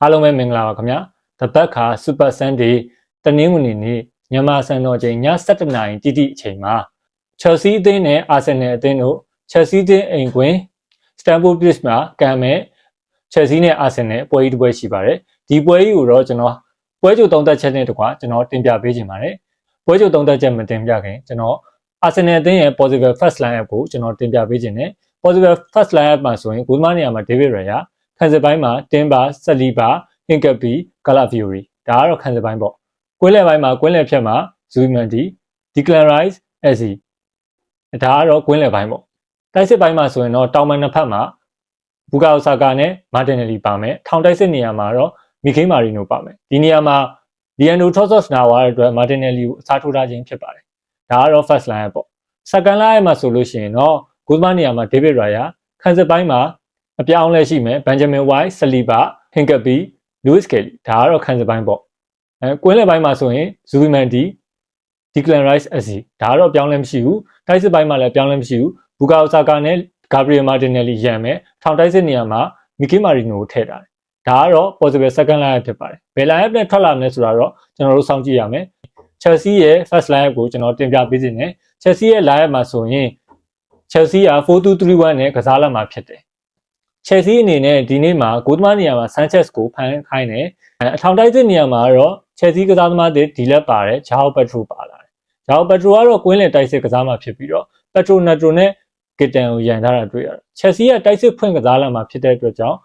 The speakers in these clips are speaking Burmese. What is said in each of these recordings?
အားလုံးပဲမင်္ဂလာပါခင်ဗျာတပတ်ခါ Super Sunday တနင်္ဂနွေနေ့မြန်မာစံတော်ချိန်ည7:00 နာရီတိတိအချိန်မှာ Chelsea အသင်းနဲ့ Arsenal အသင်းတို့ Chelsea အသင်းအိမ်ကွင်း Stamford Bridge မှာကန်မဲ့ Chelsea နဲ့ Arsenal ပွဲကြီးတစ်ပွဲရှိပါတယ်ဒီပွဲကြီးကိုတော့ကျွန်တော်ပွဲကြိုသုံးသက်ချက်နဲ့တကွာကျွန်တော်တင်ပြပေးခြင်းပါတယ်ပွဲကြိုသုံးသက်ချက်မတင်ပြခင်ကျွန်တော် Arsenal အသင်းရဲ့ possible first line up ကိုကျွန်တော်တင်ပြပေးခြင်းနဲ့ possible first line up မှာဆိုရင်ဂိုးသမားနေရာမှာ David Raya ခံစစ်ပိုင်းမှာ Timber, Saliba, Hincapié, Calafiori ဒါကတော့ခံစစ်ပိုင်းပေါ့ကွင်းလယ်ပိုင်းမှာကွင်းလယ်ဖြတ်မှာ Zubimendi, Declan Rice, Eze ဒါကတော့ကွင်းလယ်ပိုင်းပေါ့တိုက်စစ်ပိုင်းမှာဆိုရင်တော့တောင်ပန်နှစ်ဖက်မှာ Bukayo Saka နဲ့ Martinelli ပါမယ်ထောင်တိုက်စစ်နေရာမှာတော့ Miguel Merino ပါမယ်ဒီနေရာမှာ Leandro Trossard နာဝါတဲ့အတွက် Martinelli ကိုအစားထိုးထားခြင်းဖြစ်ပါတယ်ဒါကတော့ first line ပေါ့ second line မှာဆိုလို့ရှိရင်တော့ဂိုးသမားနေရာမှာ David Raya ခံစစ်ပိုင်းမှာအပြောင်းလဲရှိမယ် Benjamin White, Saliba, Hincapié, Lewis Kelly ဒါကတော့ခံစစ်ပိုင်းပေါ့ကွင်းလယ်ပိုင်းမှာဆိုရင် Zubimendi, Declan Rice, Eze ဒါကတော့ပြောင်းလဲမရှိဘူးတိုက်စစ်ပိုင်းမှာလည်းပြောင်းလဲမရှိဘူး Bukayo Saka နဲ့ Gabriel Martinelli ရံမယ်ထောင်တိုက်စစ်နေရာမှာ Miguel Merino ကိုထည့်ထားတယ်ဒါကတော့ possible second line ဖြစ်ပါတယ်ဘယ် line up နဲ့ထွက်လာမလဲဆိုတာတော့ကျွန်တော်တို့စောင့်ကြည့်ရမယ် Chelsea ရဲ့ first line up ကိုကျွန်တော်တင်ပြပေးခြင်းနဲ့ Chelsea ရဲ့ line up မှာဆိုရင် Chelsea က 4-2-3-1 နဲ့ကစားလာမှာဖြစ်တယ်Chelsea အနေနဲ့ဒီနေ့မှာဂိုးသမားနေရာမှာ Sanchez ကိုဖန်ခိုင်းတယ်အထောင်တိုက်စစ်နေရာမှာတော့ Chelsea ကစားသမားတွေဒီလက်ပါတယ် Joao Pedro ပါလာတယ် Joao Pedro ကတော့ကွင်းလယ်တိုက်စစ်ကစားမှာဖြစ်ပြီးတော့ Pedro Neto နဲ့ Gittins ကိုရန်ထားတာတွေ့ရတယ် Chelsea ကတိုက်စစ်ဖွင့်ကစားလာမှာဖြစ်တဲ့အတွက်ကြောင့်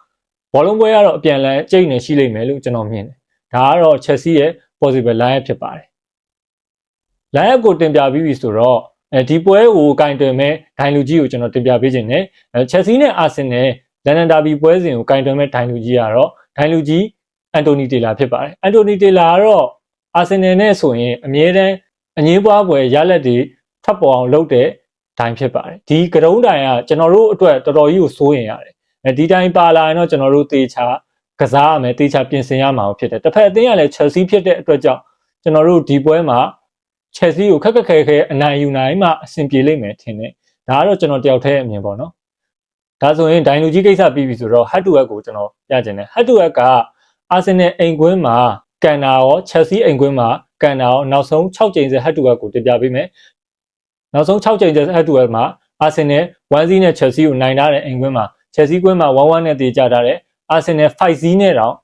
ဘောလုံးပွဲကတော့အပြန်လန်းအကျိတ်နဲ့ရှိလိမ့်မယ်လို့ကျွန်တော်မြင်တယ်ဒါကတော့ Chelsea ရဲ့ possible line up ဖြစ်ပါတယ် line up ကိုတင်ပြပြီးပြီဆိုတော့ဒီပွဲကိုကင်တွယ်မဲ့ဒိုင်လူကြီးကိုကျွန်တော်တင်ပြပေးခြင်းနဲ့ Chelsea နဲ့ Arsenal လန်ဒန်ဒါဘီပွဲစဉ်ကိုကင်တွယ်မဲ့ဒိုင်လူကြီးကတော့ဒိုင်လူကြီး Anthony Taylor ဖြစ်ပါတယ် Anthony Taylor ကတော့ Arsenal နဲ့ဆိုရင်အမြဲတမ်းအငင်းပွားပွဲရလက်တွေထပ်ပေါ်အောင်လုပ်တဲ့ဒိုင်ဖြစ်ပါတယ်ဒီကတုံးဒိုင်ကကျွန်တော်တို့အတွက်တော်တော်ကြီးကိုစိုးရင်ရတယ်ဒီဒိုင်ပါလာရင်တော့ကျွန်တော်တို့တေချာကစားရမယ်တေချာပြင်ဆင်ရမှာဖြစ်တယ်တစ်ဖက်အသင်းကလည်း Chelsea ဖြစ်တဲ့အတွက်ကြောင့်ကျွန်တော်တို့ဒီပွဲမှာ Chelsea ကိုခက်ခက်ခဲခဲအနိုင်ယူနိုင်မှအဆင်ပြေလိမ့်မယ်ထင်တယ်ဒါကတော့ကျွန်တော်တယောက်တည်းအမြင်ပေါ့နော်ဒါဆိုရင်ဒိုင်လူကြီးကိစ္စပြီးပြီဆိုတော့ head to head ကိုကျွန်တော်ပြချင်တယ် head to head က Arsenal အိမ်ကွင်းမှာကန်တာရော Chelsea အိမ်ကွင်းမှာကန်တာရောနောက်ဆုံး6ကြိမ်ဆက် head to head ကိုတင်ပြပေးမယ်နောက်ဆုံး6ကြိမ်ဆက် head to head မှာ Arsenal 1-0 နဲ့ Chelsea ကိုနိုင်ထားတဲ့အိမ်ကွင်းမှာ Chelsea ကွင်းမှာ 1-1 နဲ့တေချာထားတယ် Arsenal 5-0 နဲ့တောင်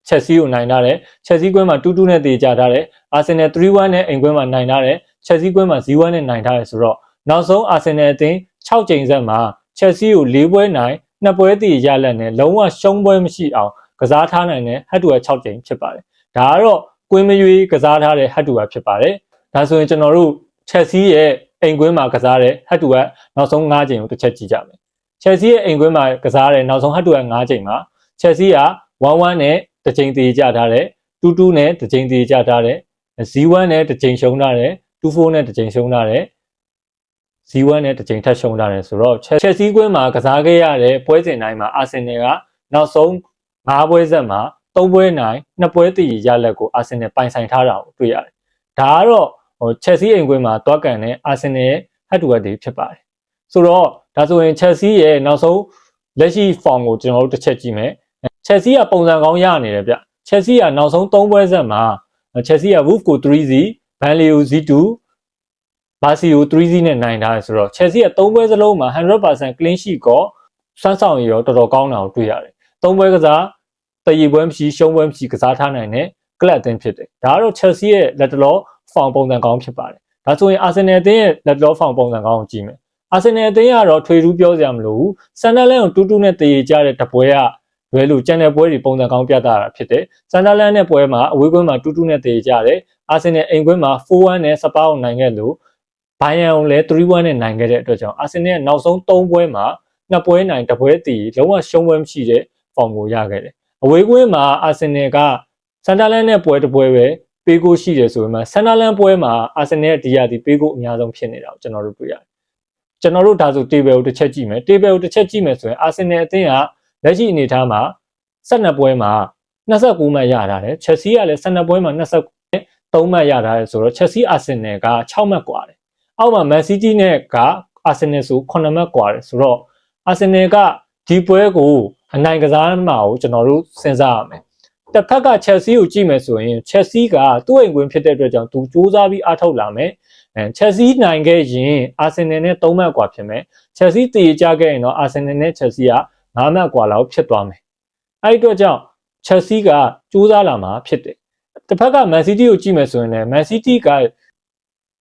Chelsea ကိုနိုင်ထားတယ် Chelsea ကွင်းမှာ 2-2 နဲ့တေချာထားတယ် Arsenal 3-1 နဲ့အိမ်ကွင်းမှာနိုင်ထားတယ် Chelsea ကွင်းမှာ 0-1 နဲ့နိုင်ထားတယ်ဆိုတော့နောက်ဆုံး Arsenal အသင်း6ကြိမ်ဆက်မှာ Chelsea ကို4ပွဲနိုင်2ပွဲတည်ရလက်နဲ့လုံးဝရှုံးပွဲမရှိအောင်ကစားထားနိုင်တဲ့ head to head 6ကြိမ်ဖြစ်ပါတယ်ဒါကတော့ကွင်းမရွေးကစားထားတဲ့ head to head ဖြစ်ပါတယ်ဒါဆိုရင်ကျွန်တော်တို့ Chelsea ရဲ့အိမ်ကွင်းမှာကစားတဲ့ head to head နောက်ဆုံး5ကြိမ်ကိုတစ်ချက်ကြည့်ကြမယ် Chelsea ရဲ့အိမ်ကွင်းမှာကစားတဲ့နောက်ဆုံး head to head 5ကြိမ်မှာ Chelsea က 1-1 နဲ့တစ်ကြိမ်တည်ကြထားတယ် 2-2 နဲ့တစ်ကြိမ်တည်ကြထားတယ် 0-1 နဲ့တစ်ကြိမ်ရှုံးထားတယ် 2-4 နဲ့တစ်ကြိမ်ရှုံးထားတယ် 0-1 နဲ့တစ်ကြိမ်ထပ်ရှုံးထားတယ်ဆိုတော့ Chelsea ကွင်းမှာကစားခဲ့ရတဲ့ပွဲစဉ်တိုင်းမှာ Arsenal ကနောက်ဆုံး5ပွဲဆက်မှာ3ပွဲနိုင်2ပွဲတည်ရလက်ကို Arsenal ပိုင်ဆိုင်ထားတာကိုတွေ့ရတယ်ဒါကတော့Chelsea အိမ်ကွင်းမှာတွားကန်တဲ့ Arsenal ရဲ့ head to head တွေဖြစ်ပါတယ်ဆိုတော့ဒါဆိုရင် Chelsea ရဲ့နောက်ဆုံးလက်ရှိ form ကိုကျွန်တော်တို့တစ်ချက်ကြည့်မယ် Chelsea ကပုံစံကောင်းရနေတယ်ဗျ Chelsea ကနောက်ဆုံး3ပွဲဆက်မှာ Chelsea က Wolves ကို 3-0 Burnley ကို 0-2 Barca ကို 3-0 နဲ့နိုင်ထားတယ်ဆိုတော့ Chelsea က3ပွဲစလုံးမှာ 100% clean sheet ကိုစွမ်းဆောင်ရည်ရောတော်တော်ကောင်းတာကိုတွေ့ရတယ်3ပွဲကစားတည်ရပွဲမရှိရှုံးပွဲမရှိကစားထားနိုင်တဲ့ကလပ်အသင်းဖြစ်တယ်ဒါကတော့ Chelsea ရဲ့လက်တလော form ပုံစံကောင်းဖြစ်ပါတယ်ဒါဆိုရင် Arsenal အသင်းရဲ့လက်တလော form ပုံစံကောင်းကိုကြည့်မယ် Arsenal အသင်းကတော့ထွေထူးပြောစရာမလိုဘူး Sunderland ကို 2-2 နဲ့တည်ရကြတဲ့တပွဲကလွယ်လို့ကျန်တဲ့ပွဲတွေပုံစံကောင်းပြသတာဖြစ်တယ် Sunderland နဲ့ပွဲမှာအဝေးကွင်းမှာ 2-2 နဲ့တည်ရကြတယ် Arsenal အိမ်ကွင်းမှာ 4-1 နဲ့ Spurs ကိုနိုင်ခဲ့လို့ Bayern ကိုလည်း 3-1 နဲ့နိုင်ခဲ့တဲ့အတွက်ကြောင့် Arsenal ရဲ့နောက်ဆုံး3ပွဲမှာ2ပွဲနိုင်1ပွဲတည်လုံးဝရှုံးပွဲမရှိတဲ့ form ကိုရခဲ့တယ်အဝေးကွင်းမှာ Arsenal က Sunderland နဲ့ပွဲတစ်ပွဲပဲပေးကိုရှိတယ်ဆိုပေမဲ့ Sunderland ပွဲမှာ Arsenal ရဲ့ဒီရာသီပေးကိုအများဆုံးဖြစ်နေတာကိုကျွန်တော်တို့တွေ့ရတယ်ကျွန်တော်တို့ဒါဆို table ကိုတစ်ချက်ကြည့်မယ် table ကိုတစ်ချက်ကြည့်မယ်ဆိုရင် Arsenal အသင်းကလက်ရှိအနေအထားမှာ12ပွဲမှာ29မှတ်ရထားတယ် Chelsea ကလည်း12ပွဲမှာ23မှတ်ရထားတယ်ဆိုတော့ Chelsea Arsenal က6မှတ်กว่าတယ်အောက်မှာ Man City နဲ့က Arsenal ဆို9မှတ်กว่าတယ်ဆိုတော့ Arsenal ကဒီပွဲကိုအနိုင်ကစားမှာကိုကျွန်တော်တို့စဉ်းစားရမယ် တစ်ဖက်ကချက်စီကိုကြည့်မယ်ဆိုရင်ချက်စီကသူ့အိမ်ကွင်းဖြစ်တဲ့အတွက်ကြောင့်သူစူးစမ်းပြီးအားထုတ်လာမယ်ချက်စီနိုင်ခဲ့ရင်အာဆင်နယ်နဲ့3မှတ်กว่าဖြစ်မယ်ချက်စီတည်ကြခဲ့ရင်တော့အာဆင်နယ်နဲ့ချက်စီက5မှတ်กว่าလောက်ဖြစ်သွားမယ်အဲ့ဒီအတွက်ကြောင့်ချက်စီကစူးစမ်းလာမှာဖြစ်တယ်တစ်ဖက်ကမန်စီးတီးကိုကြည့်မယ်ဆိုရင်လည်းမန်စီးတီးက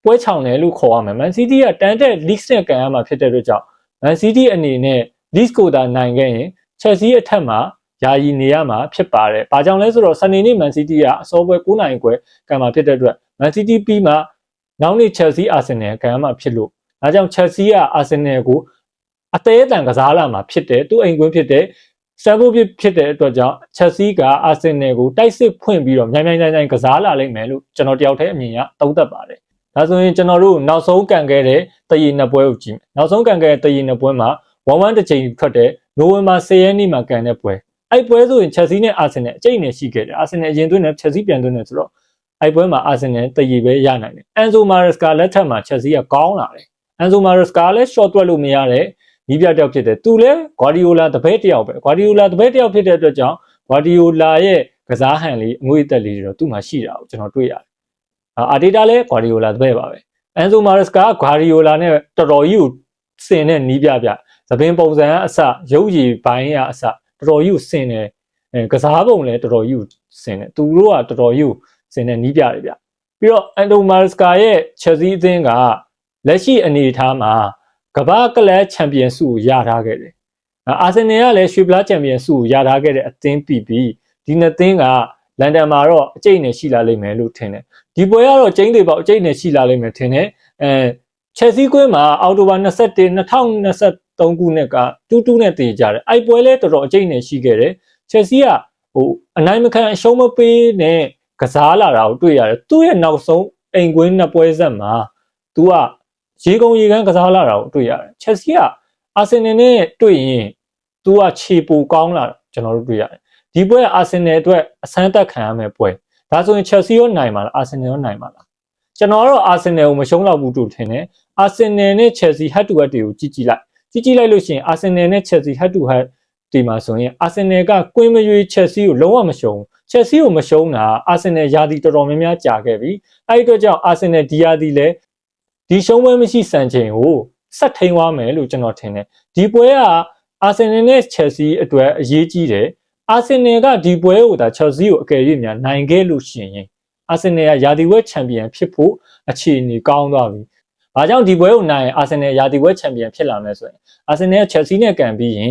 ပွဲချောင်တယ်လို့ခေါ်ရမယ်မန်စီးတီးကတန်တဲ့ league နဲ့ကန်ရမှာဖြစ်တဲ့အတွက်ကြောင့်မန်စီးတီးအနေနဲ့ league ကိုသာနိုင်ခဲ့ရင်ချက်စီအထက်မှာယာယီနေရမှာဖြစ်ပါတယ်။ဘာကြောင့်လဲဆိုတော့စနေနေ့မန်စီးတီးကအစောပွဲ9နိုင်ခွဲကန်မှာဖြစ်တဲ့အတွက်မန်စီးတီးပြီးမှနောက်နေ့ချက်စီအာဆင်နယ်ကန်မှာဖြစ်လို့ဒါကြောင့်ချက်စီကအာဆင်နယ်ကိုအသေးအတန်ကစားလာမှာဖြစ်တယ်သူ့အိမ်ကွင်းဖြစ်တဲ့စံဖို့ဖြစ်တဲ့အတွက်ကြောင့်ချက်စီကအာဆင်နယ်ကိုတိုက်စစ်ဖွင့်ပြီးတော့မြိုင်ကစားလာလိမ့်မယ်လို့ကျွန်တော်တယောက်တည်းအမြင်ကသုံးသပ်ပါတယ်။ဒါဆိုရင်ကျွန်တော်တို့နောက်ဆုံးကန်ခဲ့တဲ့တရီနှစ်ပွဲကိုကြည့်မယ်။နောက်ဆုံးကန်ခဲ့တဲ့တရီနှစ်ပွဲမှာ1-1တစ်ချိန်ထွက်တဲ့နိုဝင်ဘာ10ရက်နေ့မှာကန်တဲ့ပွဲအဲ့ပွဲဆိုရင်ချက်စီနဲ့အာဆင်နယ်အကျိတ်နဲ့ရှိခဲ့တယ်အာဆင်နယ်အရင်သွင်းတယ်ချက်စီပြန်သွင်းတယ်ဆိုတော့အဲ့ပွဲမှာအာဆင်နယ်တရီပဲရနိုင်တယ်အန်ဆိုမာရက်စကာလက်ထက်မှာချက်စီကကောင်းလာတယ်အန်ဆိုမာရက်စကာလည်း short တွက်လို့မရတဲ့နီးပြတယောက်ဖြစ်တယ်သူလည်းဂွာဒီယိုလာတပည့်တယောက်ပဲဂွာဒီယိုလာတပည့်တယောက်ဖြစ်တဲ့အတွက်ကြောင့်ဂွာဒီယိုလာရဲ့ကစားဟန်လေးအငွေ့သက်လေးတွေတော့သူ့မှာရှိတာကိုကျွန်တော်တွေ့ရတယ်အာတီတာလည်းဂွာဒီယိုလာတပည့်ပါပဲအန်ဆိုမာရက်စကာဂွာဒီယိုလာနဲ့တော်တော်ကြီးကိုစင်တဲ့နီးပြသပင်ပုံစံအစရုပ်ရည်ပိုင်းအစတော်တော်ကြီးကိုစင်တယ်ကစားပုံလည်းတော်တော်ကြီးကိုစင်တယ်သူတို့ကတော်တော်ကြီးကိုစင်တဲ့နီးပြတယ်ဗျပြီးတော့အန်တိုမာစကာရဲ့ချက်စီအသင်းကလက်ရှိအနေအထားမှာကမ္ဘာကလပ်ချန်ပီယံဆုကိုရထားခဲ့တယ်အာဆင်နယ်ကလည်းရွှေဖလားချန်ပီယံဆုကိုရထားခဲ့တဲ့အသင်းပြီးဒီနှစ်သင်းကလန်ဒန်မှာတော့အကျိတ်နဲ့ရှိလာလိမ့်မယ်လို့ထင်တယ်ဒီပွဲကတော့ကျင်းသေးပေါက်အကျိတ်နဲ့ရှိလာလိမ့်မယ်ထင်တယ်ချက်စီကွင်းမှာအောက်တိုဘာ2023ခုနှစ်က2-2နဲ့တည်ကြတယ်အဲ့ပွဲလဲတော်တော်အကျိတ်နဲ့ရှိခဲ့တယ်ချက်စီကအနိုင်မခံအရှုံးမပေးနဲ့ကစားလာတာကိုတွေ့ရတယ်သူ့ရဲ့နောက်ဆုံးအိမ်ကွင်းနှစ်ပွဲဆက်မှာသူကရေကုန်ရေကန်းကစားလာတာကိုတွေ့ရတယ်ချက်စီကအာဆင်နယ်နဲ့တွေ့ရင်သူကခြေပိုကောင်းလာတာကျွန်တော်တို့တွေ့ရတယ်ဒီပွဲအာဆင်နယ်အတွက်အဆန်းသက်ခံရမယ့်ပွဲဒါဆိုရင်ချက်စီရောနိုင်မှာလားအာဆင်နယ်ရောနိုင်မှာလားကျွန်တော်ကတော့အာဆင်နယ်ကိုမရှုံးတော့ဘူးလို့ထင်တယ်အာဆင်နယ်နဲ့ချက်စီဟတ်တူဟတ်တွေကိုကြည့်လိုက်လို့ရှိရင်အာဆင်နယ်နဲ့ချက်စီဟတ်တူဟတ်ဒီမှာဆိုရင်အာဆင်နယ်ကကွင်းမရွေးချက်စီကိုလုံးဝမရှုံးချက်စီကိုမရှုံးတာအာဆင်နယ်ယာတီတော်တော်များများကြာခဲ့ပြီအဲ့ဒီအတွက်ကြောင့်အာဆင်နယ်ဒီယာတီလည်းဒီရှုံးပွဲမရှိစံချိန်ကိုဆက်ထိန်သွားမယ်လို့ကျွန်တော်ထင်တယ်ဒီပွဲကအာဆင်နယ်နဲ့ချက်စီအတွက်အရေးကြီးတယ်အာဆင်နယ်ကဒီပွဲကိုဒါချက်စီကိုအကယ်၍များနိုင်ခဲ့လို့ရှိရင်အာဆင်နယ်ကယာတီဝက်ချန်ပီယံဖြစ်ဖို့အခြေအနေကောင်းသွားပြီ။ဘာကြောင့်ဒီပွဲကိုနိုင်ရင်အာဆင်နယ်ယာတီဝက်ချန်ပီယံဖြစ်လာမလဲဆိုရင်အာဆင်နယ်ကချက်စီနဲ့ကန်ပြီးရင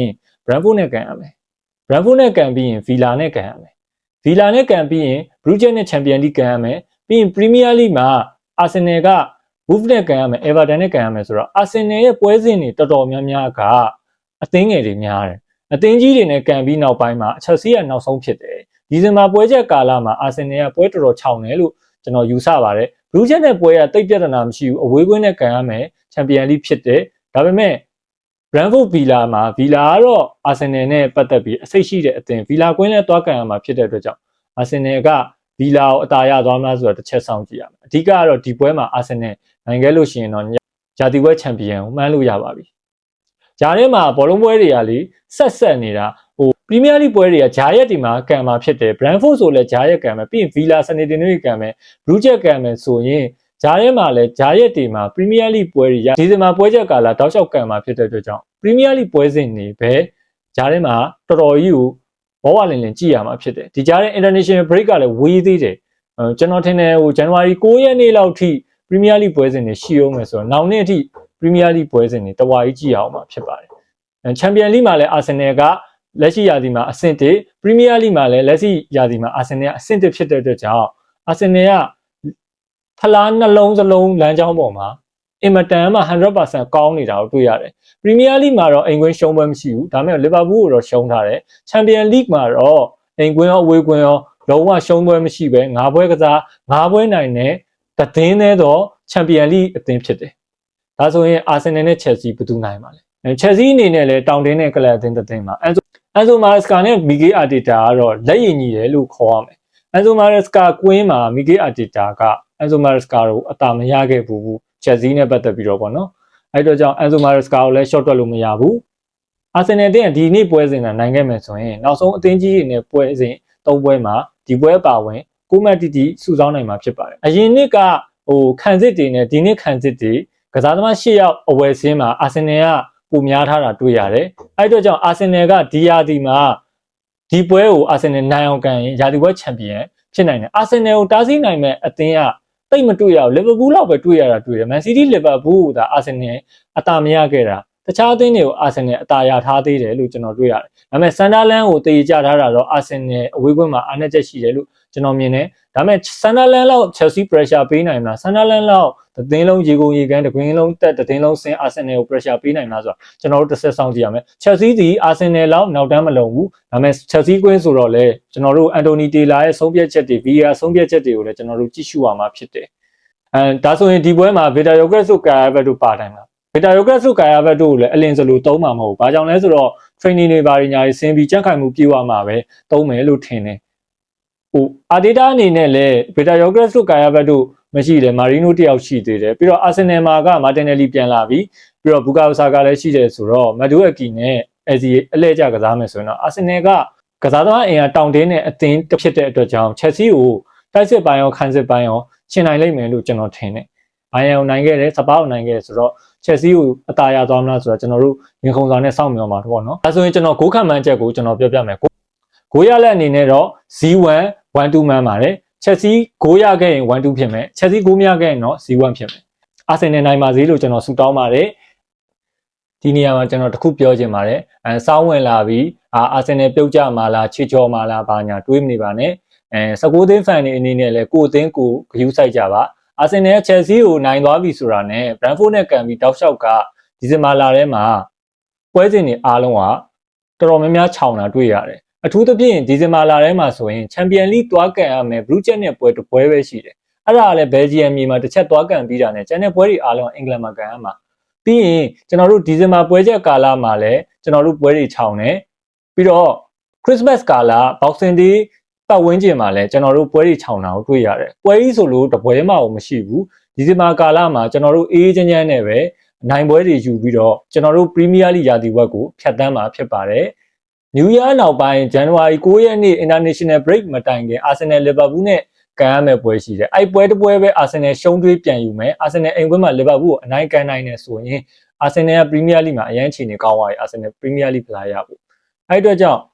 ်ဘရန်ဖို့နဲ့ကန်ရမယ်။ဘရန်ဖို့နဲ့ကန်ပြီးရင်ဗီလာနဲ့ကန်ရမယ်။ဗီလာနဲ့ကန်ပြီးရင်ဘရူးဂျက်နဲ့ချန်ပီယံလိကန်ရမယ်။ပြီးရင်ပရီးမီးယားလိမှာအာဆင်နယ်ကဝူဖ်နဲ့ကန်ရမယ်။အေဗာတန်နဲ့ကန်ရမယ်ဆိုတော့အာဆင်နယ်ရဲ့ပွဲစဉ်တွေတော်တော်များများကအသင်းငယ်တွေများတယ်။အသင်းကြီးတွေနဲ့ကန်ပြီးနောက်ပိုင်းမှာချက်စီကနောက်ဆုံးဖြစ်တယ်။ဒီဇင်ဘာပွဲချက်ကာလမှာအာဆင်နယ်ကပွဲတော်တော်ချောင်တယ်လို့ကျွန်တော်ယူဆပါတယ်ဘလူးချက်နဲ့ပွဲကတိတ်ပြဿနာမရှိဘူးအဝေးကွင်းနဲ့ကန်ရမယ်ချန်ပီယံလိဖြစ်တယ်ဒါပေမဲ့ဘရန်ဖို့ဗီလာမှာဗီလာကတော့အာဆင်နယ်နဲ့ပတ်သက်ပြီးအစိတ်ရှိတဲ့အသင်းဗီလာကွင်းနဲ့တွားကန်ရမှာဖြစ်တဲ့အတွက်ကြောင့်အာဆင်နယ်ကဗီလာကိုအသာရသွားမလားဆိုတော့တစ်ချက်စောင့်ကြည့်ရမယ်အဓိကကတော့ဒီပွဲမှာအာဆင်နယ်နိုင်ခဲ့လို့ရှိရင်တော့ဂျာတီဝက်ချန်ပီယံကိုမှန်းလို့ရပါပြီဂျာထဲမှာဘောလုံးပွဲတွေကလေဆက်နေတာပရီးမီးယားလိပွဲတွေကဂျာရက်ဒီမှာကန်မှာဖြစ်တယ်ဘရန်ဖို့ဆိုလည်းဂျာရက်ကန်မယ်ပြီးရင်ဗီလာစနေတင်တွေကန်မယ်ဘလူးချက်ကန်မယ်ဆိုရင်ဂျာရဲမှာလည်းဂျာရက်ဒီမှာပရီးမီးယားလိပွဲတွေဒီဇင်ဘာပွဲချက်ကာလတောက်လျှောက်ကန်မှာဖြစ်တဲ့အတွက်ကြောင့်ပရီးမီးယားလိပွဲစဉ်တွေပဲဂျာထဲမှာတော်တော်ကြီးကိုဘောဝလင်ကြည့်ရမှာဖြစ်တယ်ဒီဂျာရဲ international break ကလည်းဝေးသေးတယ်ကျွန်တော်ထင်တယ်ဇန်နဝါရီ9ရက်နေ့လောက်ထိပရီးမီးယားလိပွဲစဉ်တွေရှိအောင်မယ်ဆိုတော့နောက်နေ့အထိပရီးမီးယားလိပွဲစဉ်တွေတဝါကြီးကြည့်အောင်မှာဖြစ်ပါတယ်ချန်ပီယံလိမှာလည်းအာဆင်နယ်ကလက်ရှိရာသီမှာအဆင့်1ပရီးမီးယားလိမှာလည်းလက်ရှိရာသီမှာအာဆင်နယ်ကအဆင့်1ဖြစ်တဲ့အတွက်ကြောင့်အာဆင်နယ်ကဖလားနှလုံးစလုံးလမ်းကြောင်းပေါ်မှာအင်မတန်မှ 100% ကောင်းနေတာကိုတွေ့ရတယ်ပရီးမီးယားလိမှာတော့အိမ်ကွင်းရှုံးပွဲမရှိဘူးဒါပေမဲ့လီဗာပူးကိုတော့ရှုံးထားတယ်ချန်ပီယံလိမှာတော့အိမ်ကွင်းရောအဝေးကွင်းရောလုံးဝရှုံးပွဲမရှိပဲ9ပွဲကစား9ပွဲနိုင်တဲ့သင်းသေးတော့ချန်ပီယံလိအသင်းဖြစ်တယ်ဒါဆိုရင်အာဆင်နယ်နဲ့ချက်စီဘယ်သူနိုင်မှာလဲချက်စီအနေနဲ့လည်းတောင်တင်းတဲ့ကလပ်အသင်းတစ်သင်းမှာအန်ဆိုမာရက်စကာနဲ့မီဂေးအာတီတာကတော့လက်ရည်ညီတယ်လို့ခေါ်ရမယ်အန်ဆိုမာရက်စကာကွင်းမှာမီဂေးအာတီတာကအန်ဆိုမာရက်စကာကိုအသာမရခဲ့ဘူးချက်စီနဲ့ပတ်သက်ပြီးတော့ပေါ့နော်အဲ့တော့ကြောင့်အန်ဆိုမာရက်စကာကိုလည်း short တွက်လို့မရဘူးအာဆင်နယ်အသင်းကဒီနေ့ပွဲစဉ်ကနိုင်ခဲ့မယ်ဆိုရင်နောက်ဆုံးအသင်းကြီးတွေနဲ့ပွဲစဉ်တ 3ပွဲမှာဒီပွဲပါဝင်9မှတ်တိတိစုဆောင်းနိုင်မှာဖြစ်ပါတယ်အရင်နှစ်ကခံစစ်တွေနဲ့ဒီနှစ်ခံစစ်တွေကစားသမား10ယောက်အဝယ်စင်းမှာအာဆင်နယ်ကပုံများထားတာတွေ့ရတယ်အဲ့အတွက်ကြောင့်အာဆင်နယ်ကဒီယာဒီမှာဒီပွဲကိုအာဆင်နယ်နိုင်အောင်ကန်ရင်ယာဒီပွဲချန်ပီယံဖြစ်နိုင်တယ်အာဆင်နယ်ကိုတားဆီးနိုင်မဲ့အသင်းကတိတ်မတွေ့ရဘူးလီဗာပူးလောက်ပဲတွေ့ရတာတွေ့တယ်မန်စီးတီးလီဗာပူးကဒါအာဆင်နယ်အတာမရခဲ့တာတခြားအသင်းတွေကိုအာဆင်နယ်အတာရထားသေးတယ်လို့ကျွန်တော်တွေ့ရတယ်ဒါပေမဲ့ဆန်ဒါလန်ကိုတေးကြထားတာတော့အာဆင်နယ်အဝေးကွင်းမှာအားနည်းချက်ရှိတယ်လို့ကျွန်တော်မြင်တယ်ဒါပေမဲ့ဆန်ဒါလန်လောက် Chelsea pressure ပေးနိုင်မလားဆန်ဒါလန်လောက်သင်းလုံးရေကုန်ရေကန်တကွင်းလုံးတက်တင်းလုံးဆင်းအာဆင်နယ်ကို pressure ပေးနိုင်မလားဆိုတော့ကျွန်တော်တို့တစ်ဆက်ဆောင်ကြည့်ရမယ် Chelsea ဒီအာဆင်နယ်လောက်နောက်တန်းမလုံဘူးဒါပေမဲ့ Chelsea ကွင်းဆိုတော့လေကျွန်တော်တို့အန်တိုနီတေလာရဲ့ဆုံးဖြတ်ချက်တွေ VAR ဆုံးဖြတ်ချက်တွေကိုလည်းကျွန်တော်တို့ကြည့်ရှုရမှာဖြစ်တယ်ဒါဆိုရင်ဒီပွဲမှာ Victor Gyokeres တို့ Kayabet တို့ပါတိုင်းမှာ Victor Gyokeres တို့ Kayabet တို့ကိုလည်းအလင်းစလို့သုံးမှာမဟုတ်ဘူး။ဘာကြောင့်လဲဆိုတော့ training တွေဘာတွေညာတွေဆင်းပြီးကြက်ခိုင်မှုပြေဝမှာပဲသုံးမယ်လို့ထင်တယ်။Arteta အနေနဲ့လည်း Victor Gyokeres တို့ Kayabet တို့မရှိတယ်မာရီနိုတယောက်ရှိသေးတယ်။ပြီးတော့ Arsenal မှာက Martinelli ပြန်လာပြီးပြီးတော့ Bukayo Saka လည်းရှိတယ်ဆိုတော့ Madueke နဲ့ Eze အလဲကျကစားမယ်ဆိုရင်တော့ Arsenal ကစားသမားအင်အားတောင့်တင်းတဲ့အသင်းတစ်ဖြစ်တဲ့အတွက်ကြောင့် Chelsea ကိုတိုက်စစ်ပိုင်းရောခံစစ်ပိုင်းရောရှင်းနိုင်လိမ့်မယ်လို့ကျွန်တော်ထင်တယ်။ဘိုင်ယန်ကိုနိုင်ခဲ့တယ်စပါးကိုနိုင်ခဲ့တယ်ဆိုတော့ Chelsea ကိုအသာရသွားမလားဆိုတော့ကျွန်တော်တို့ရင်ခုန်စွာနဲ့စောင့်မျှော်မှာပေါ့နော်။ဒါဆိုရင်ကျွန်တော်ဂိုးခံမှန်းချက်ကိုကျွန်တော်ပြောပြမယ်။ဂိုးရလက်အနေနဲ့တော့ Z1 1-2 မှန်းပါတယ်။ Chelsea ဂိုးရခဲ့ရင်1-2ဖြစ်မယ်။ Chelsea ဂိုးမရခဲ့ရင်တော့ Z1 ဖြစ်မယ်။ Arsenal နိုင်ပါစေလို့ကျွန်တော်ဆုတောင်းပါတယ်။ဒီနေရာမှာကျွန်တော်တခုပြောချင်ပါတယ်။စောင်းဝင်လာပြီးArsenal ပြုတ်ကြမှာလားချေချော်မှာလားဘာညာတွေးမနေပါနဲ့19သင်းဖန်တွေအနေနဲ့လည်းကိုယ်အသင်းကိုဂရုစိုက်ကြပါအာဆင်နယ်က Chelsea ကိုနိုင်သွားပြီဆိုတာနဲ့ Brentford နဲ့ကန်ပြီးတောက်လျှောက်ကဒီဇင်ဘာလထဲမှာပွဲစဉ်တွေအားလုံးကတော်တော်များများခြောင်တာတွေ့ရတယ်အထူးသဖြင့်ဒီဇင်ဘာလထဲမှာဆိုရင် Champions League သွားကန်ရမယ် Blue Jack နဲ့ပွဲတစ်ပွဲပဲရှိတယ်အဲ့ဒါကလည်း Belgium မြေမှာတစ်ချက်သွားကန်ပြီးတာနဲ့ကျန်တဲ့ပွဲတွေအားလုံးအင်္ဂလန်မှာကန်ရမှာပြီးရင်ကျွန်တော်တို့ဒီဇင်ဘာပွဲချက်ကာလမှာလည်းကျွန်တော်တို့ပွဲတွေခြောင်တယ်ပြီးတော့ Christmas ကာလ Boxing Dayပတ်ဝန်းကျင်မှာလည်းကျွန်တော်တို့ပွဲတွေခြောင်တာကိုတွေ့ရတယ်ပွဲကြီးဆိုလို့တပွဲမှမရှိဘူးဒီဇင်ဘာကာလမှာကျွန်တော်တို့အေးချမ်းချမ်းနဲ့ပဲနိုင်ပွဲတွေယူပြီးတော့ကျွန်တော်တို့ Premier League ရာသီဝက်ကိုဖျက်ဆီးမှာဖြစ်ပါတယ် New Year နောက်ပိုင်း January 9 ရက်နေ့ International Break မတိုင်ခင် Arsenal Liverpool နဲ့ကန်ရမယ့်ပွဲရှိတယ်အဲ့ပွဲတစ်ပွဲပဲ Arsenal ရှုံးတွေးပြန်ယူမယ် Arsenal အိမ်ကွင်းမှာ Liverpool ကိုအနိုင်ကန်နိုင်နေဆိုရင် Arsenal က Premier League မှာအရန်ချီနေကောင်းသွားပြီ Arsenal Premier League ဖလားရဖို့အဲ့အတွက်ကြောင့်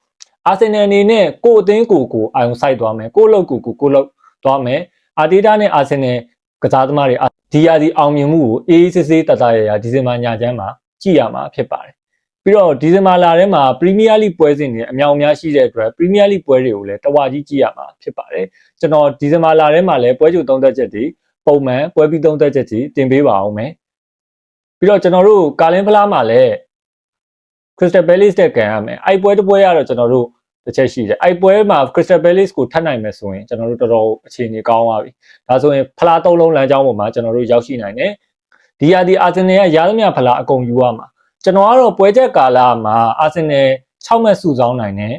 အာဆင်နယ်အနေနဲ့ကိုအသင်းကိုအာရုံစိုက်သွားမယ်ကိုလောက်ကိုလောက်သွားမယ်အာတီတာနဲ့အာဆင်နယ်ကစားသမားတွေဒီယာဒီအောင်မြင်မှုကိုအေးစစ်စစ်တတရရဒီဇင်ဘာညချမ်းမှာကြည့်ရမှာဖြစ်ပါတယ်ပြီးတော့ဒီဇင်ဘာလထဲမှာပရီးမီးယားလိပွဲစဉ်တွေအများအများရှိတဲ့အတွက်ပရီးမီးယားလိပွဲတွေကိုလည်းတဝါကြီးကြည့်ရမှာဖြစ်ပါတယ်ကျွန်တော်ဒီဇင်ဘာလထဲမှာလည်းပွဲကြိုသုံးသက်ချက်တွေပုံမှန်ပွဲပြီးသုံးသက်ချက်တွေတင်ပေးပါအောင်မယ်ပြီးတော့ကျွန်တော်တို့ကာလင်းဖလားမှာလည်း Crystal Palace တက်ကန်ရမယ်အဲ့ပွဲတစ်ပွဲရတော့ကျွန်တော်တို့တစ်ချက်ရှိတယ်အဲ့ပွဲမှာ Crystal Palace ကိုထပ်နိုင်မယ်ဆိုရင်ကျွန်တော်တို့တော်တော်အခြေအနေကောင်းသွားပြီဒါဆိုရင်ဖလား၃လုံးလမ်းကြောင်းပေါ်မှာကျွန်တော်တို့ရောက်ရှိနိုင်တယ်ဒီဟာဒီအာဆင်နယ်ကရသမျှဖလားအကုန်ယူရမှာကျွန်တော်ကတော့ပွဲချက်ကာလမှာအာဆင်နယ်6မှတ်စုဆောင်းနိုင်တယ်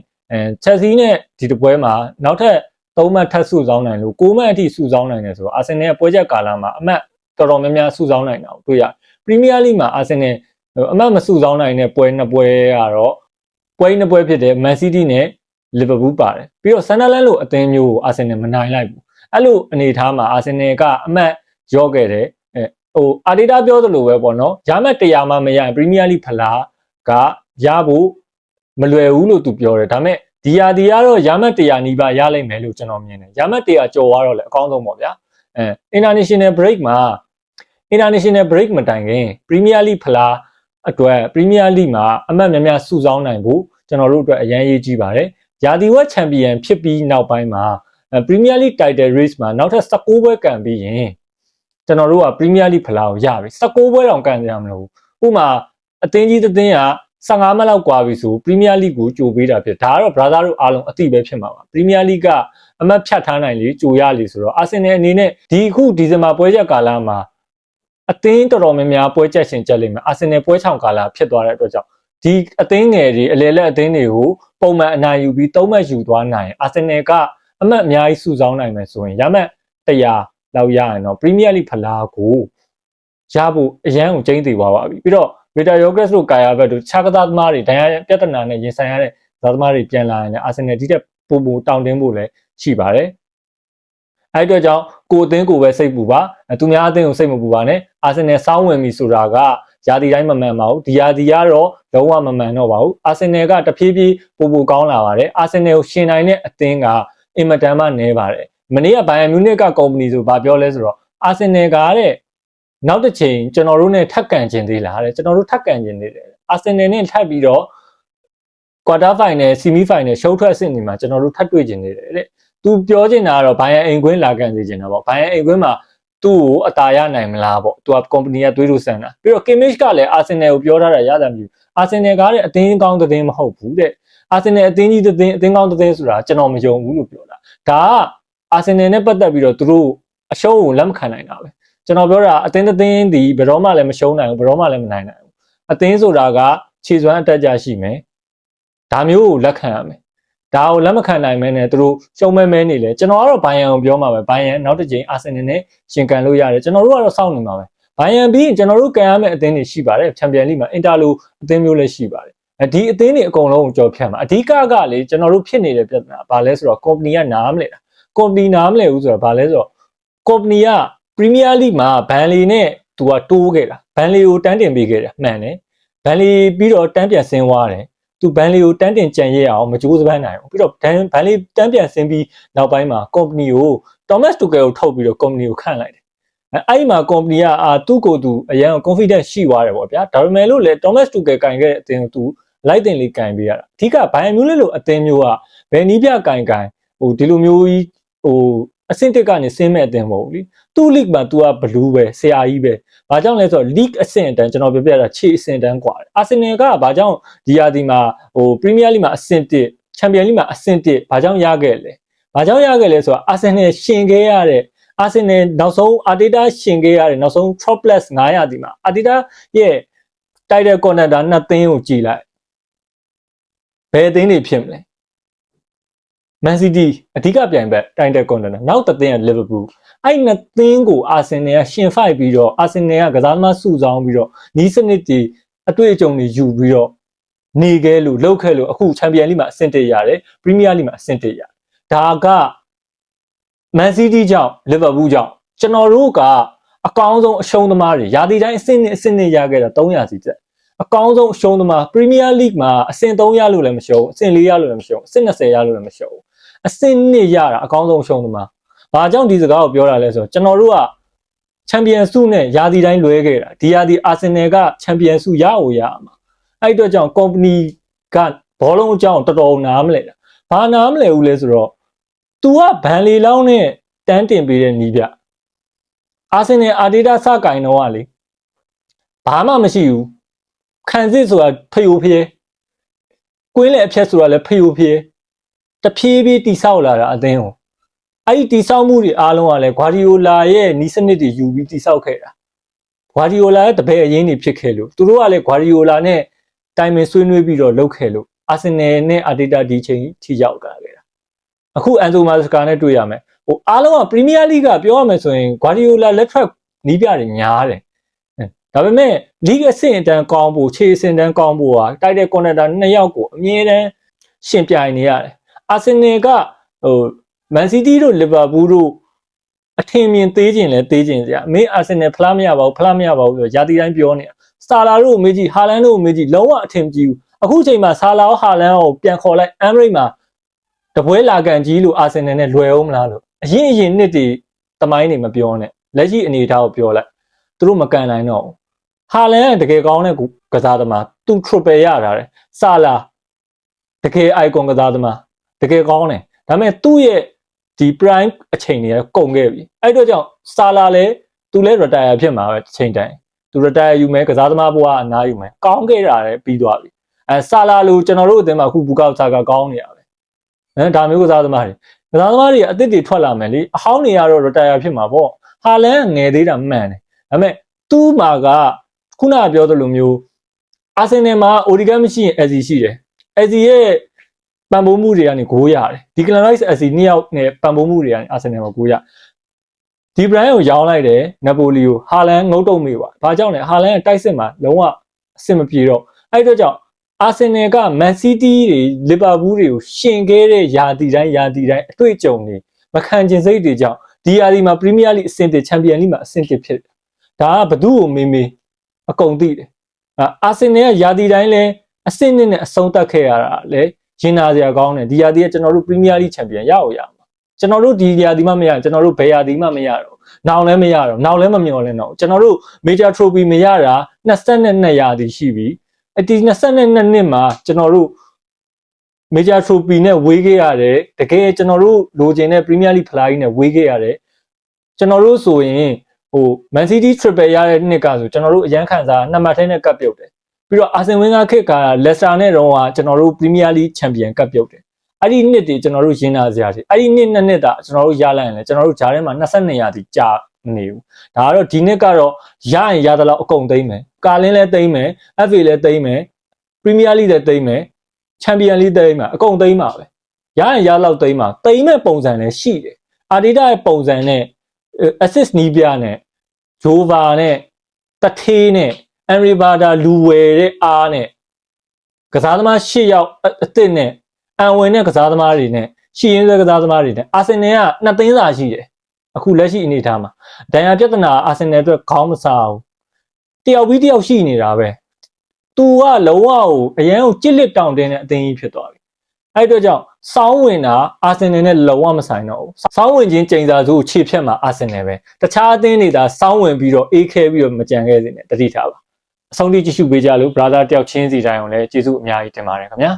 Chelsea နဲ့ဒီတစ်ပွဲမှာနောက်ထပ်3မှတ်ထပ်စုဆောင်းနိုင်လို့9မှတ်အထိစုဆောင်းနိုင်တယ်ဆိုတော့အာဆင်နယ်ကပွဲချက်ကာလမှာအမှတ်တော်တော်များများစုဆောင်းနိုင်တာကိုတွေ့ရပရီးမီးယားလိမှာအာဆင်နယ်အမှတ်မစုဆောင်းနိုင်တဲ့ပွဲနှစ်ပွဲကတော့ပွဲနှစ်ပွဲဖြစ်တယ်မန်စီးတီးနဲ့လီဗာပူးပါတယ်ပြီးတော့ဆန်ဒါလန်လိုအသင်းမျိုးကိုအာဆင်နယ်မနိုင်လိုက်ဘူးအဲ့လိုအနေထားမှာအာဆင်နယ်ကအမှတ်ရော့ခဲ့တယ်အာတီတာပြောသလိုပဲပေါ့နော်ရမှတ်100မှမရရင်ပရီးမီးယားလိဖလားကရဖို့မလွယ်ဘူးလို့သူပြောတယ်ဒါပေမဲ့ဒီယာဒီကတော့ရမှတ်100နီးပါးရလိမ့်မယ်လို့ကျွန်တော်မြင်တယ်ရမှတ်100ကျော်သွားတော့လည်းအကောင်းဆုံးပေါ့ဗျာInternational Break မှာ International Break မတိုင်ခင် Premier League ဖလားအတွက် Premier League မှာအမှတ်များများစုဆောင်းနိုင်ဖို့ကျွန်တော်တို့အတွက်အရန်ရေးကြီးပါတယ်ရာသီဝက်ချန်ပီယံဖြစ်ပြီးနောက်ပိုင်းမှာ Premier League Title Race မှာနောက်ထပ်19ပွဲကန်ပြီးရင်ကျွန်တော်တို့က Premier League ဖလားကိုရပြီ19ပွဲတောင်ကန်ကြရမလို့ဥပမာအသင်းကြီးတစ်သင်းက15မှတ်လောက်กว่าပြီဆို Premier League ကိုကြိုပေးတာဖြစ်ဒါကတော့ brother တို့အားလုံးအသိပဲဖြစ်မှာပါ Premier League ကအမှတ်ဖြတ်ထားနိုင်လေကြိုရလေဆိုတော့ Arsenal အနေနဲ့ဒီခုဒီဇင်ဘာပွဲချက်ကာလမှာအသင်းတော်တော်များများပွဲချက်ရှင်ချက်လိမ့်မယ် Arsenal ပွဲချောင်ကာလဖြစ်သွားတဲ့အတွက်ကြောင့်ဒီအသင်းငယ်တွေအလဲလက်အသင်းတွေကိုပုံမှန်အနိုင်ယူပြီး3မှတ်ယူသွားနိုင် Arsenal ကအမှတ်အများကြီးစုဆောင်းနိုင်မယ်ဆိုရင်ရမှတ်100လောက်ရရင်တော့ Premier League ဖလားကိုရဖို့အရန်ကိုကျင်းသေးသွားပါပြီပြီးတော့ Victor Gyokeres တို့ Kayabet တို့ခြားကစားသမားတွေဒဏ်ရာပြဿနာနဲ့ရင်ဆိုင်ရတဲ့ကစားသမားတွေပြန်လာရင်လည်း Arsenal ဒီတက် ပို့တောင်းတင်းဖို့လည်းရှိပါတယ်အဲ့အတွက်ကြောင့်ကိုအသင်းကိုပဲစိတ်ပူပါသူများအသင်းကိုစိတ်မပူပါနဲ့အာဆင်နယ်စောင်းဝင်ပြီဆိုတာကရာသီတိုင်းမမှန်ပါဘူးဒီရာသီကတော့လုံးဝမမှန်တော့ပါဘူးအာဆင်နယ်ကတဖြည်းဖြည်းပိုကောင်းလာပါတယ်အာဆင်နယ်ကိုရှင်နိုင်တဲ့အသင်းကအင်မတန်မှနည်းပါတယ်မနေ့ကဘိုင်ယန်မြူနစ်ကကုမ္ပဏီဆိုဗာပြောလဲဆိုတော့အာဆင်နယ်ကတဲ့နောက်တစ်ချိန်ကျွန်တော်တို့နဲ့ထပ်ကန်ခြင်းသေးလားတဲ့ကျွန်တော်တို့ထပ်ကန်ခြင်းသေးတယ်အာဆင်နယ်နဲ့ထပ်ပြီးတော့ကွာတာဖိုင်နယ်ဆီမီဖိုင်နယ်ရှုံးထွက်အဆင့်တွေမှာကျွန်တော်တို့ထပ်တွေ့ခြင်းသေးတယ်တဲ့သူပြောချင်တာကတော့ဘိုင်ယန်အိမ်ကွင်းလာကန်စေချင်တာပေါ့ဘိုင်ယန်အိမ်ကွင်းမှာသူ့ကိုအသာရနိုင်မလားပေါ့သူကကုမ္ပဏီကတွေးလို့ဆန်တာပြီးတော့ Kimmich ကလည်းအာဆင်နယ်ကိုပြောထားတာရတာမျိုးအာဆင်နယ်ကတဲ့အသင်းကောင်းတဲ့မဟုတ်ဘူးတဲ့အာဆင်နယ်အသင်းကြီးတဲ့အသင်းကောင်းတဲ့ဆိုတာကျွန်တော်မယုံဘူးလို့ပြောတာဒါကအာဆင်နယ်နဲ့ပတ်သက်ပြီးတော့သူတို့အရှုံးကိုလက်မခံနိုင်တာပဲကျွန်တော်ပြောတာအသင်းဒီဘယ်တော့မှလည်းမရှုံးနိုင်ဘူးဘယ်တော့မှလည်းမနိုင်နိုင်ဘူးအသင်းဆိုတာကခြေစွမ်းအတက်ကြရှိမယ်ဒါမျိုးကိုလက်ခံရမယ်ဒါကိုလက်မခံနိုင်မဲနဲ့သူတို့ရှုံးမဲနေလေကျွန်တော်ကတော့ဘိုင်ယန်ကိုပြောမှာပဲဘိုင်ယန်နောက်တစ်ချိန်အာဆင်နယ်နဲ့ရှင်ကန်လို့ရတယ်ကျွန်တော်တို့ကတော့စောင့်နေမှာပဲဘိုင်ယန်ပြီးရင်ကျွန်တော်တို့ကန်ရမယ့်အသင်းတွေရှိပါတယ်ချန်ပီယံလိမှာအင်တာလိုအသင်းမျိုးလည်းရှိပါတယ်ဒီအသင်းတွေအကုန်လုံးကိုကြော်ဖြတ်မှာအဓိကကလေကျွန်တော်တို့ဖြစ်နေတဲ့ပြဿနာဘာလဲဆိုတော့ကုမ္ပဏီကနားမလဲတာကုမ္ပဏီနားမလဲဘူးဆိုတော့ဘာလဲဆိုတော့ကုမ္ပဏီကပရီးမီးယားလိမှာဘန်လီနဲ့သူကတိုးခဲ့တာဘန်လီကိုတန်းတင်ပေးခဲ့တာမှန်တယ်ဘန်လီပြီးတော့တန်းပြန်ဆင်းသွားတယ်သူဘန်လီကိုတန်းတင်ကြံရအောင်မကြိုးစပန်းနိုင်ဘူးပြီးတော့ဘန်လီတန်းပြန်ဆင်းပြီးနောက်ပိုင်းမှာကုမ္ပဏီကိုတော်မတ်တူကယ်ကိုထုတ်ပြီးတော့ကုမ္ပဏီကိုခန့်လိုက်တယ်အဲ့ဒီမှာကုမ္ပဏီကသူ့ကိုယ်သူအရန် confidence ရှိသွားတယ်ပေါ့ဗျာဒါပေမဲ့လို့လေတော်မတ်တူကယ်ကင်ခဲ့တဲ့အတင်းသူလိုက်တင်လေးကင်ပေးရတာအဓိကဘိုင်ယန်မြူးလစ်လိုအသင်းမျိုးကဘယ်နည်းပြကင်ဟိုဒီလိုမျိုးကြီးဟိုအဆင့်တက်ကနေဆင်းမဲ့အသင်းမဟုတ်ဘူးလीသူ့ league မှာ तू ကဘလူးပဲဆရာကြီးပဲဘာကြောင့်လဲဆိုတော့ league အဆင့်အတန်းကျွန်တော်ပြောပြတာခြေအဆင့်တန်းกว่าအာဆင်နယ်ကဘာကြောင့်ဒီရာသီမှာဟို Premier League မှာအဆင့်1ချန်ပီယံလိမှာအဆင့်1ဘာကြောင့်ရခဲ့လဲဘာကြောင့်ရခဲ့လဲဆိုတော့အာဆင်နယ်ရှင်ခဲ့ရတဲ့အာဆင်နယ်နောက်ဆုံးအာတီတာရှင်ခဲ့ရတဲ့နောက်ဆုံး top plus 900ဒီမှာအာတီတာရဲ့ title contender နှစ်သင်းကိုကြည်လိုက်ဘယ်အသင်းတွေဖြစ်မလဲမန်စီးတီးအဓိကပြိုင်ဘက်တိုင်တက်ကွန်တနာနောက်တစ်သင်းကလီဗာပူးအဲ့နှစ်သင်းကိုအာဆင်နယ်ကရှင်ဖိုက်ပြီးတော့အာဆင်နယ်ကကစားသမားစုဆောင်းပြီးတော့နီးစနစ်တွေအတွေ့အကြုံတွေယူပြီးတော့နေခဲ့လို့လောက်ခဲ့လို့အခုချန်ပီယံလိမှာအဆင့်1ရတယ်ပရီးမီးယားလိမှာအဆင့်1ရတယ်ဒါကမန်စီးတီးကြောင့်လီဗာပူးကြောင့်ကျွန်တော်တို့ကအကောင်းဆုံးအရှုံးသမားတွေရာသီတိုင်းအဆင့်1ရခဲ့တာ300စီတက်အကောင်းဆုံးအရှုံးသမားပရီးမီးယားလိမှာအဆင့်3ရလို့လည်းမရှုံးအဆင့်4ရလို့လည်းမရှုံးအဆင့်20ရလို့လည်းမရှုံးအဆင့်2ရတာအကောင်းဆုံးရှုံးသမားဘာကြောင့်ဒီစကားကိုပြောတာလဲဆိုတော့ကျွန်တော်တို့ကချန်ပီယံဆုနဲ့ရာသီတိုင်းလွဲခဲ့တာဒီရာသီအာဆင်နယ်ကချန်ပီယံဆုရမှာအဲ့အတွက်ကြောင့်ကုမ္ပဏီကဘောလုံးအကြောင်းတော်တော်နားမလဲတာဘာနားမလဲဘူးလဲဆိုတော့ तू ကဘန်လီလောင်းနဲ့တန်းတင်ပေးတဲ့နီးပြအာဆင်နယ်အာတီတာစကင်တော့ကလေဘာမှမရှိဘူးခံစစ်ဆိုတာဖျို့ဖျဲကွင်းလေအဖြက်ဆိုတာလည်းဖျို့ဖျဲတဖြည်းဖြည်းတိဆောက်လာတာအသင်းကိုအဲ့ဒီတိဆောက်မှုတွေအားလုံးကလည်းဂွာဒီယိုလာရဲ့နီးစနစ်တွေယူပြီးတိဆောက်ခဲ့တာဂွာဒီယိုလာရဲ့တပည့်အရင်းတွေဖြစ်ခဲ့လို့သူတို့ကလည်းဂွာဒီယိုလာနဲ့တိုင်ပင်ဆွေးနွေးပြီးတော့လုပ်ခဲ့လို့အာဆင်နယ်နဲ့အာတီတာဒီချိန်ထိရောက်လာခဲ့တာအခုအန်ဆိုမာစကာနဲ့တွေ့ရမယ်ဟိုအားလုံးကပရီးမီးယားလိကပြောရမယ်ဆိုရင်ဂွာဒီယိုလာလက်ထက်နီးပြတွေများတယ်ဒါပေမဲ့လိအဆင့်အတန်းကောင်းဖို့ခြေအဆင့်တန်းကောင်းဖို့ဟာတိုက်တဲ့ကွန်နက်တာ2ယောက်ကိုအမြဲတမ်းရှင်ပြိုင်နေရတယ်အာဆင်နယ်ကဟိုမန်စီးတီးတို့လီဗာပူးတို့အထင်မြင်သေးခြင်းလဲသေးခြင်းစရာမင်းအာဆင်နယ်ဖလားမရပါဘူးဆိုရာသီတိုင်းပြောနေတာဆာလာတို့မေးကြည့်ဟာလန်တို့မေးကြည့်လုံးဝအထင်မကြီးဘူးအခုချိန်မှာဆာလာရောဟာလန်ကိုပြန်ခေါ်လိုက်အမ်ရိတ်မှာတပွဲလာကန်ကြီးလို့အာဆင်နယ်နဲ့လွယ်အောင်မလားလို့အရင်နှစ်တွေတမိုင်းနေမပြောနဲ့လက်ရှိအနေအထားကိုပြောလိုက်သူတို့မကန်နိုင်တော့ဘူးဟာလန်ကတကယ်ကောင်းတဲ့ကစားသမားသူထရပယ်ရတာတယ်ဆာလာတကယ်အိုင်ကွန်ကစားသမားတကယ်ကောင်းတယ်ဒါပေမဲ့သူ့ရဲ့ဒီ prime အချိန်တွေကကုန်ခဲ့ပြီအဲ့တော့ကြောင့်ဆာလာလည်းသူလည်း retire ဖြစ်မှာပဲချိန်တိုင်းသူ retire ယူမယ်ကစားသမားဘဝအနားယူမယ်ကောင်းခဲ့တာလည်းပြီးသွားပြီဆာလာလိုကျွန်တော်တို့အသင်းမှာအခုဘူကောက်ဆာကကောင်းနေရပဲဒါမျိုးကစားသမားတွေအသစ်တွေထွက်လာမယ်လေအဟောင်းတွေကတော့ retire ဖြစ်မှာပေါ့ဟာလန်ငယ်သေးတာမှန်တယ်ဒါပေမဲ့သူ့မှာကခုနကပြောသလိုမျိုးအာဆင်နယ်မှာ Odegaard မရှိရင် Eze ရှိတယ် Eze ရဲ့ပံ့ပိုးမှုတွေကနေဂိုးရတယ်ဒီကလန်ရိုက်စ် Eze 2ယောက်နဲ့ပံ့ပိုးမှုတွေကနေအာဆင်နယ်မှာဂိုးရဒီ Brian ကိုရောင်းလိုက်တယ်နပိုလီကိုဟာလန်ငုတ်တုံမိပါဘာကြောင့်လဲဟာလန်ရဲ့တိုက်စစ်မှာလုံးဝအဆင်မပြေတော့အဲ့အတွက်ကြောင့် အာဆင်နယ်ကမန်စီးတီးတွေလီဗာပူးတွေကိုရှင်ခဲ့တဲ့ယာတီတိုင်းအတွေ့အကြုံတွေမခံကျင်စိတ်တွေကြောင့်ဒီယာတီမှာပရီးမီးယားလိအဆင့်1ချန်ပီယံလိမှာအဆင့်1ဖြစ်တယ်ဒါကဘသူ့ကိုမေးအကုန်သိတယ်အာဆင်နယ်ကယာတီတိုင်းလဲအဆင့်1နဲ့အဆုံးသတ်ခဲ့ရတာလဲရင်နာစရာကောင်းတယ်ဒီယာတီကကျွန်တော်တို့ပရီးမီးယားလိချန်ပီယံရမှာကျွန်တော်တို့ဒီယာတီမှမရကျွန်တော်တို့ဘယ်ယာတီမှမရတော့နောင်လည်းမရတော့နောက်လည်းမမျှော်လင့်တော့ကျွန်တော်တို့မေဂျာထရိုဖီမရတာ22ရာတီရှိပြီဒီ22နှစ်မှာကျွန်တော်တို့မေဂျာထရိုဖီနဲ့ဝေးခဲ့ရတယ်တကယ်ကျွန်တော်တို့လိုချင်တဲ့ပရီးမီးယားလိဖလားကြီးနဲ့ဝေးခဲ့ရတယ်ကျွန်တော်တို့ဆိုရင်မန်စီးတီး triple ရတဲ့နှစ်ကဆိုကျွန်တော်တို့အရန်ခံစား2မှတ်ထဲနဲ့ကပ်ပြုတ်တယ်ပြီးတော့အာဆင်ဝင်းကခေတ်ကလက်စတာနဲ့တော့ကျွန်တော်တို့ပရီးမီးယားလိချန်ပီယံကပ်ပြုတ်တယ်အဲ့ဒီနှစ်တွေကျွန်တော်တို့ရင်းနာစရာတွေအဲ့ဒီနှစ်တာကျွန်တော်တို့ရလိုက်ရင်လည်းကျွန်တော်တို့ဂျားထဲမှာ22ရာတီကြာမနေဘူးဒါကတော့ဒီနှစ်ကတော့ရရင်ရသလောက်အကုန်သိမ်းမယ်ကာလင်းလည်းသိမ်းမယ် FA လည်းသိမ်းမယ်ပရီးမီးယားလိလည်းသိမ်းမယ်ချန်ပီယံလိသိမ်းမယ်အကုန်သိမ်းပါပဲရရင်ရလောက်သိမ်းပါသိမ်းမဲ့ပုံစံလည်းရှိတယ်အာဒီတာရဲ့ပုံစံနဲ့ assist နီးပြနဲ့ဂျိုဗာနဲ့တထေးနဲ့အန်ရီဘာဒါလူဝယ်တဲ့အားနဲ့ကစားသမား8ယောက်အသစ်နဲ့အန်ဝင်တဲ့ကစားသမားတွေနဲ့ရှီရင်းတဲ့ကစားသမားတွေနဲ့အာဆင်နယ်က2သိန်းစာရှိတယ်အခုလက်ရှိအနေထားမှာဒဏ်ရာပြဿနာအာဆင်နယ်အတွက်ခေါင်းမစားဘူးတယောက်ပြီးတယောက်ရှိနေတာပဲသူကလုံးဝအရန်ကိုကြစ်လက်တောင်တင်းတဲ့အသင်းကြီးဖြစ်သွားပြီအဲ့အတွက်ကြောင့်စောင်းဝင်တာအာဆင်နယ်နဲ့လုံးဝမဆိုင်တော့ဘူးစောင်းဝင်ချင်းချိန်စာစုခြေဖြတ်မှာအာဆင်နယ်ပဲတခြားအသင်းတွေဒါစောင်းဝင်ပြီးတော့အေးခဲပြီးတော့မကြံခဲ့စေနဲ့တတိထားပါအဆုံးထိကြည့်ရှုပေးကြလို့ brother တယောက်ချင်းစီတိုင်းအောင်လည်းကျေးဇူးအများကြီးတင်ပါတယ်ခင်ဗျာ